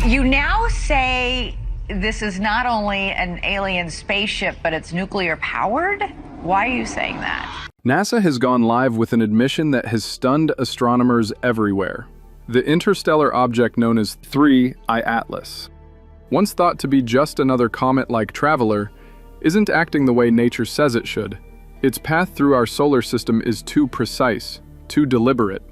You now say this is not only an alien spaceship, but it's nuclear powered? Why are you saying that? NASA has gone live with an admission that has stunned astronomers everywhere. The interstellar object known as 3I Atlas, once thought to be just another comet-like traveler, isn't acting the way nature says it should. Its path through our solar system is too precise, too deliberate.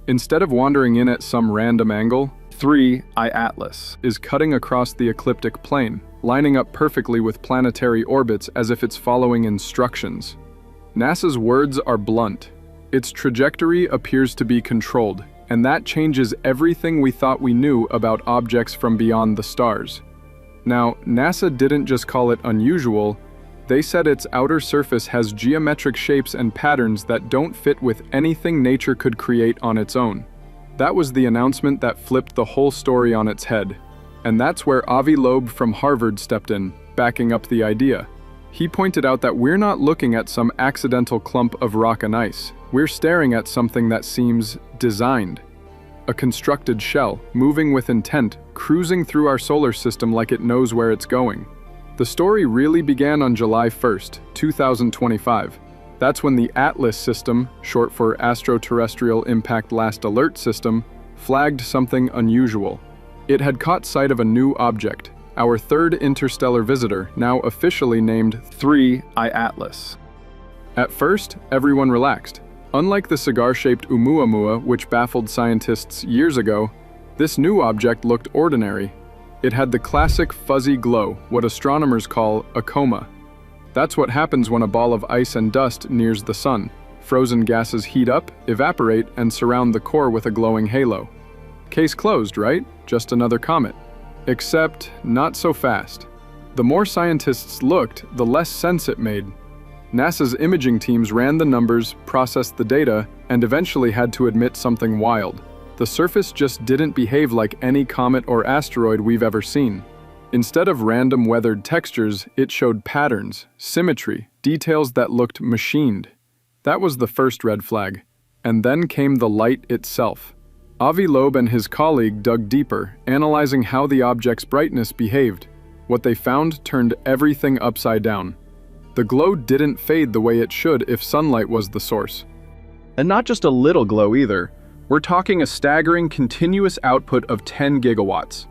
Instead of wandering in at some random angle, 3I Atlas is cutting across the ecliptic plane, lining up perfectly with planetary orbits as if it's following instructions. NASA's words are blunt. Its trajectory appears to be controlled, and that changes everything we thought we knew about objects from beyond the stars. Now, NASA didn't just call it unusual, they said its outer surface has geometric shapes and patterns that don't fit with anything nature could create on its own. That was the announcement that flipped the whole story on its head. And that's where Avi Loeb from Harvard stepped in, backing up the idea. He pointed out that we're not looking at some accidental clump of rock and ice. We're staring at something that seems designed. A constructed shell, moving with intent, cruising through our solar system like it knows where it's going. The story really began on July 1st, 2025. That's when the ATLAS system, short for Astroterrestrial Impact Last Alert System, flagged something unusual. It had caught sight of a new object, our third interstellar visitor, now officially named 3I Atlas. At first, everyone relaxed. Unlike the cigar-shaped Oumuamua, which baffled scientists years ago, this new object looked ordinary. It had the classic fuzzy glow, what astronomers call a coma. That's what happens when a ball of ice and dust nears the sun. Frozen gases heat up, evaporate, and surround the core with a glowing halo. Case closed, right? Just another comet. Except, not so fast. The more scientists looked, the less sense it made. NASA's imaging teams ran the numbers, processed the data, and eventually had to admit something wild. The surface just didn't behave like any comet or asteroid we've ever seen. Instead of random weathered textures, it showed patterns, symmetry, details that looked machined. That was the first red flag. And then came the light itself. Avi Loeb and his colleague dug deeper, analyzing how the object's brightness behaved. What they found turned everything upside down. The glow didn't fade the way it should if sunlight was the source. And not just a little glow either. We're talking a staggering continuous output of 10 gigawatts.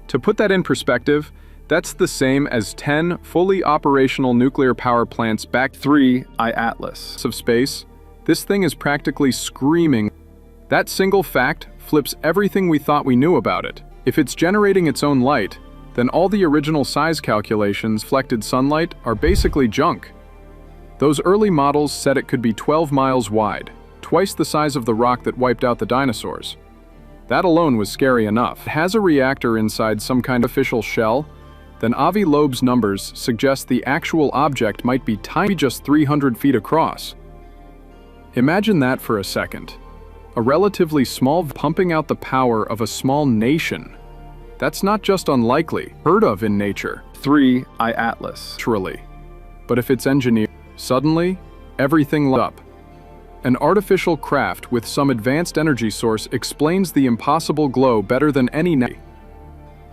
To put that in perspective, that's the same as 10 fully operational nuclear power plants back 3I Atlas of space. This thing is practically screaming. That single fact flips everything we thought we knew about it. If it's generating its own light, then all the original size calculations reflected sunlight are basically junk. Those early models said it could be 12 miles wide, twice the size of the rock that wiped out the dinosaurs. That alone was scary enough. It has a reactor inside some kind of official shell, then Avi Loeb's numbers suggest the actual object might be tiny, just 300 feet across. Imagine that for a second. A relatively small pumping out the power of a small nation. That's not just unlikely, heard of in nature. 3I Atlas, literally. But if it's engineered, suddenly, everything lit up. An artificial craft with some advanced energy source explains the impossible glow better than any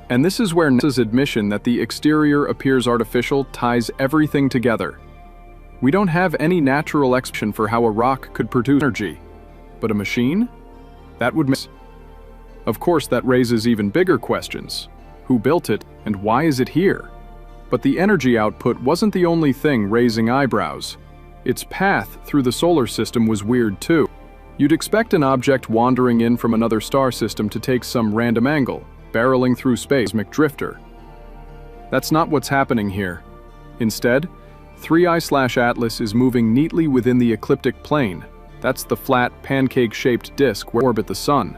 And this is where NASA's admission that the exterior appears artificial ties everything together. We don't have any natural explanation for how a rock could produce energy. But a machine? That would miss. Of course, that raises even bigger questions. Who built it, and why is it here? But the energy output wasn't the only thing raising eyebrows. Its path through the solar system was weird too. You'd expect an object wandering in from another star system to take some random angle, barreling through space, drifter. That's not what's happening here. Instead, 3I/Atlas is moving neatly within the ecliptic plane. That's the flat, pancake-shaped disk where orbit the sun.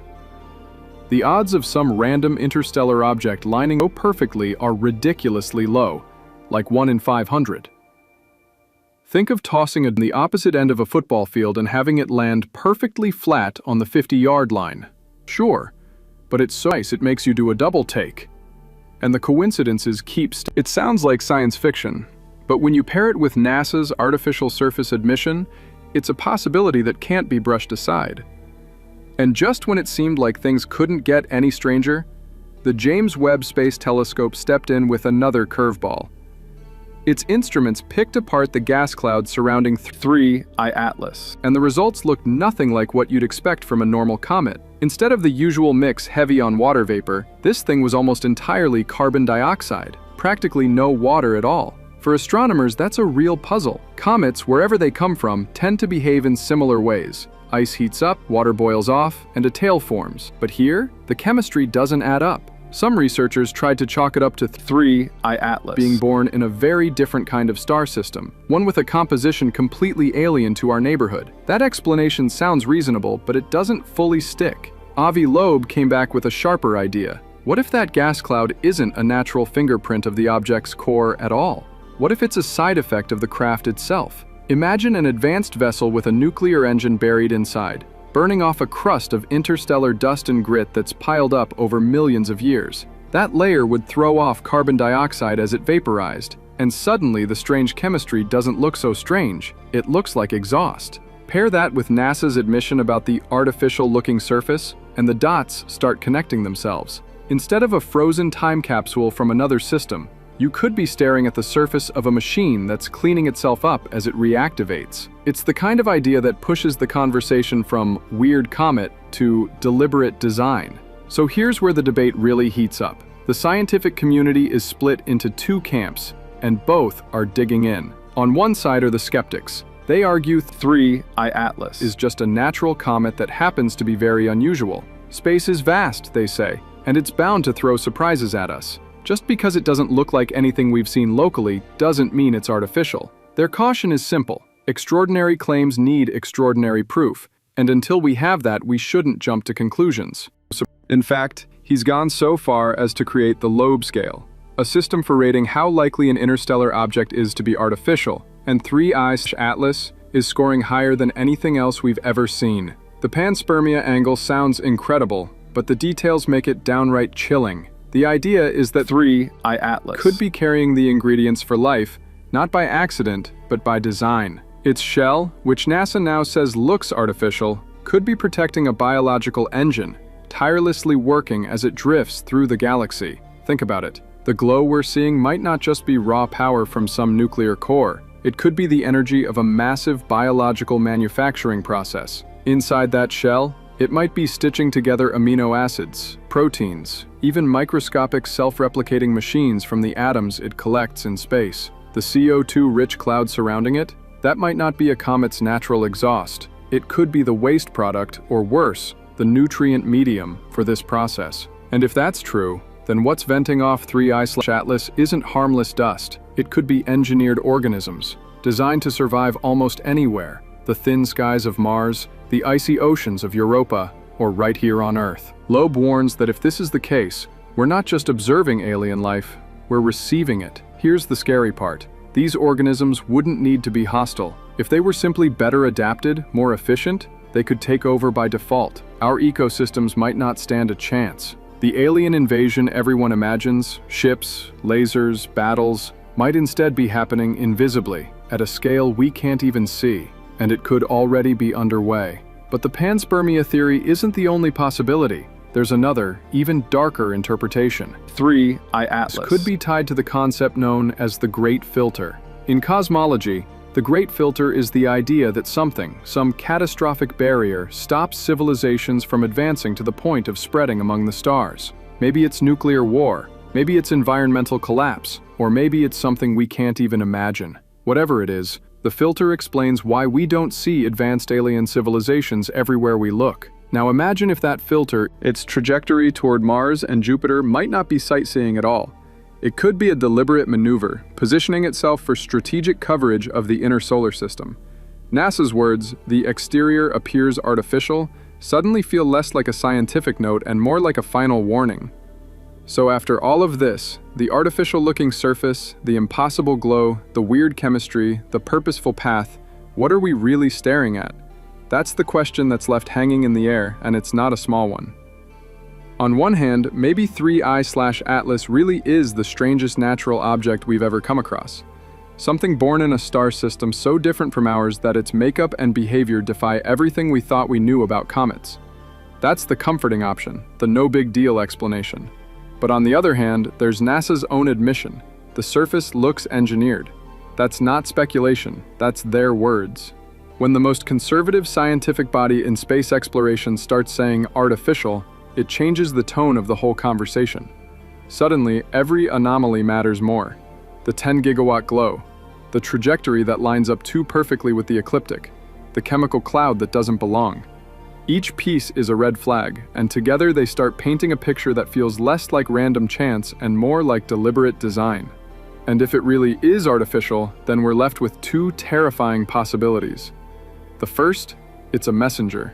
The odds of some random interstellar object lining so perfectly are ridiculously low, like 1 in 500. Think of tossing it in the opposite end of a football field and having it land perfectly flat on the 50-yard line. Sure, but it's so nice it makes you do a double take. And the coincidences It sounds like science fiction, but when you pair it with NASA's artificial surface admission, it's a possibility that can't be brushed aside. And just when it seemed like things couldn't get any stranger, the James Webb Space Telescope stepped in with another curveball. Its instruments picked apart the gas clouds surrounding 3I Atlas, and the results looked nothing like what you'd expect from a normal comet. Instead of the usual mix heavy on water vapor, this thing was almost entirely carbon dioxide, practically no water at all. For astronomers, that's a real puzzle. Comets, wherever they come from, tend to behave in similar ways. Ice heats up, water boils off, and a tail forms. But here, the chemistry doesn't add up. Some researchers tried to chalk it up to 3I Atlas being born in a very different kind of star system, one with a composition completely alien to our neighborhood. That explanation sounds reasonable, but it doesn't fully stick. Avi Loeb came back with a sharper idea. What if that gas cloud isn't a natural fingerprint of the object's core at all? What if it's a side effect of the craft itself? Imagine an advanced vessel with a nuclear engine buried inside, burning off a crust of interstellar dust and grit that's piled up over millions of years. That layer would throw off carbon dioxide as it vaporized, and suddenly the strange chemistry doesn't look so strange, it looks like exhaust. Pair that with NASA's admission about the artificial-looking surface, and the dots start connecting themselves. Instead of a frozen time capsule from another system, you could be staring at the surface of a machine that's cleaning itself up as it reactivates. It's the kind of idea that pushes the conversation from weird comet to deliberate design. So here's where the debate really heats up. The scientific community is split into two camps, and both are digging in. On one side are the skeptics. They argue 3I Atlas is just a natural comet that happens to be very unusual. Space is vast, they say, and it's bound to throw surprises at us. Just because it doesn't look like anything we've seen locally doesn't mean it's artificial. Their caution is simple. Extraordinary claims need extraordinary proof, and until we have that, we shouldn't jump to conclusions. In fact, he's gone so far as to create the Loeb scale, a system for rating how likely an interstellar object is to be artificial, and 3I Atlas is scoring higher than anything else we've ever seen. The panspermia angle sounds incredible, but the details make it downright chilling. The idea is that 3I Atlas could be carrying the ingredients for life, not by accident, but by design. Its shell, which NASA now says looks artificial, could be protecting a biological engine, tirelessly working as it drifts through the galaxy. Think about it. The glow we're seeing might not just be raw power from some nuclear core. It could be the energy of a massive biological manufacturing process. Inside that shell, it might be stitching together amino acids, proteins, even microscopic self-replicating machines from the atoms it collects in space. The CO2-rich cloud surrounding it? That might not be a comet's natural exhaust. It could be the waste product, or worse, the nutrient medium for this process. And if that's true, then what's venting off 3I Atlas isn't harmless dust. It could be engineered organisms, designed to survive almost anywhere. The thin skies of Mars, the icy oceans of Europa, or right here on Earth. Loeb warns that if this is the case, we're not just observing alien life, we're receiving it. Here's the scary part. These organisms wouldn't need to be hostile. If they were simply better adapted, more efficient, they could take over by default. Our ecosystems might not stand a chance. The alien invasion everyone imagines, ships, lasers, battles, might instead be happening invisibly, at a scale we can't even see. And it could already be underway. But the panspermia theory isn't the only possibility. There's another, even darker interpretation. 3I Atlas could be tied to the concept known as the Great Filter. In cosmology, the Great Filter is the idea that something, some catastrophic barrier, stops civilizations from advancing to the point of spreading among the stars. Maybe it's nuclear war, maybe it's environmental collapse, or maybe it's something we can't even imagine. Whatever it is, the filter explains why we don't see advanced alien civilizations everywhere we look. Now imagine if that filter, its trajectory toward Mars and Jupiter, might not be sightseeing at all. It could be a deliberate maneuver, positioning itself for strategic coverage of the inner solar system. NASA's words, "the exterior appears artificial," suddenly feel less like a scientific note and more like a final warning. So after all of this, the artificial-looking surface, the impossible glow, the weird chemistry, the purposeful path, what are we really staring at? That's the question that's left hanging in the air, and it's not a small one. On one hand, maybe 3I Atlas really is the strangest natural object we've ever come across. Something born in a star system so different from ours that its makeup and behavior defy everything we thought we knew about comets. That's the comforting option, the no big deal explanation. But on the other hand, there's NASA's own admission. The surface looks engineered. That's not speculation, that's their words. When the most conservative scientific body in space exploration starts saying artificial, it changes the tone of the whole conversation. Suddenly, every anomaly matters more. The 10-gigawatt glow, the trajectory that lines up too perfectly with the ecliptic, the chemical cloud that doesn't belong. Each piece is a red flag, and together they start painting a picture that feels less like random chance and more like deliberate design. And if it really is artificial, then we're left with two terrifying possibilities. The first, it's a messenger.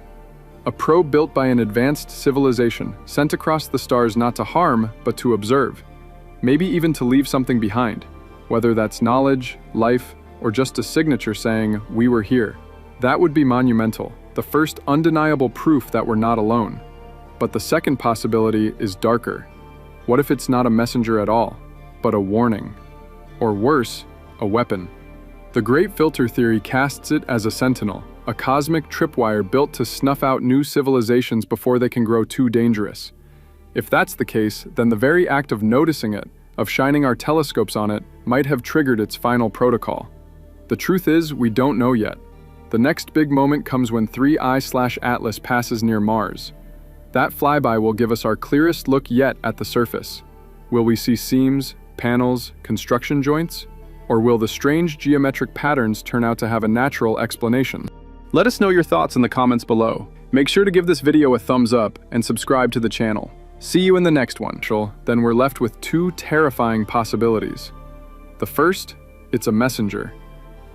A probe built by an advanced civilization, sent across the stars not to harm, but to observe. Maybe even to leave something behind, whether that's knowledge, life, or just a signature saying, "We were here." That would be monumental, the first undeniable proof that we're not alone. But the second possibility is darker. What if it's not a messenger at all, but a warning? Or worse, a weapon. The Great Filter Theory casts it as a sentinel, a cosmic tripwire built to snuff out new civilizations before they can grow too dangerous. If that's the case, then the very act of noticing it, of shining our telescopes on it, might have triggered its final protocol. The truth is, we don't know yet. The next big moment comes when 3I/Atlas passes near Mars. That flyby will give us our clearest look yet at the surface. Will we see seams, panels, construction joints? Or will the strange geometric patterns turn out to have a natural explanation? Let us know your thoughts in the comments below. Make sure to give this video a thumbs up and subscribe to the channel. See you in the next one. Then we're left with two terrifying possibilities. The first, it's a messenger.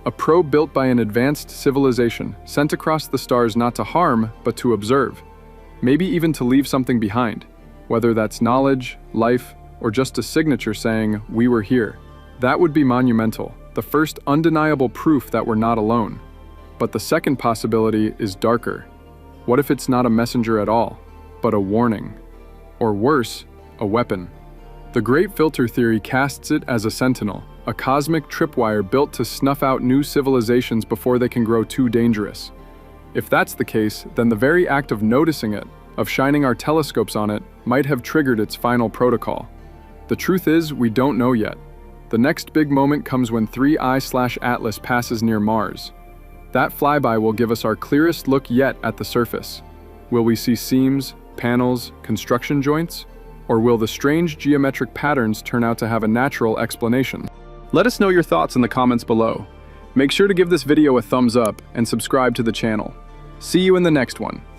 A probe built by an advanced civilization, sent across the stars not to harm, but to observe. Maybe even to leave something behind, whether that's knowledge, life, or just a signature saying, "We were here." That would be monumental, the first undeniable proof that we're not alone. But the second possibility is darker. What if it's not a messenger at all, but a warning? Or worse, a weapon. The Great Filter Theory casts it as a sentinel, a cosmic tripwire built to snuff out new civilizations before they can grow too dangerous. If that's the case, then the very act of noticing it, of shining our telescopes on it, might have triggered its final protocol. The truth is, we don't know yet. The next big moment comes when 3I/Atlas passes near Mars. That flyby will give us our clearest look yet at the surface. Will we see seams, panels, construction joints? Or will the strange geometric patterns turn out to have a natural explanation? Let us know your thoughts in the comments below. Make sure to give this video a thumbs up and subscribe to the channel. See you in the next one.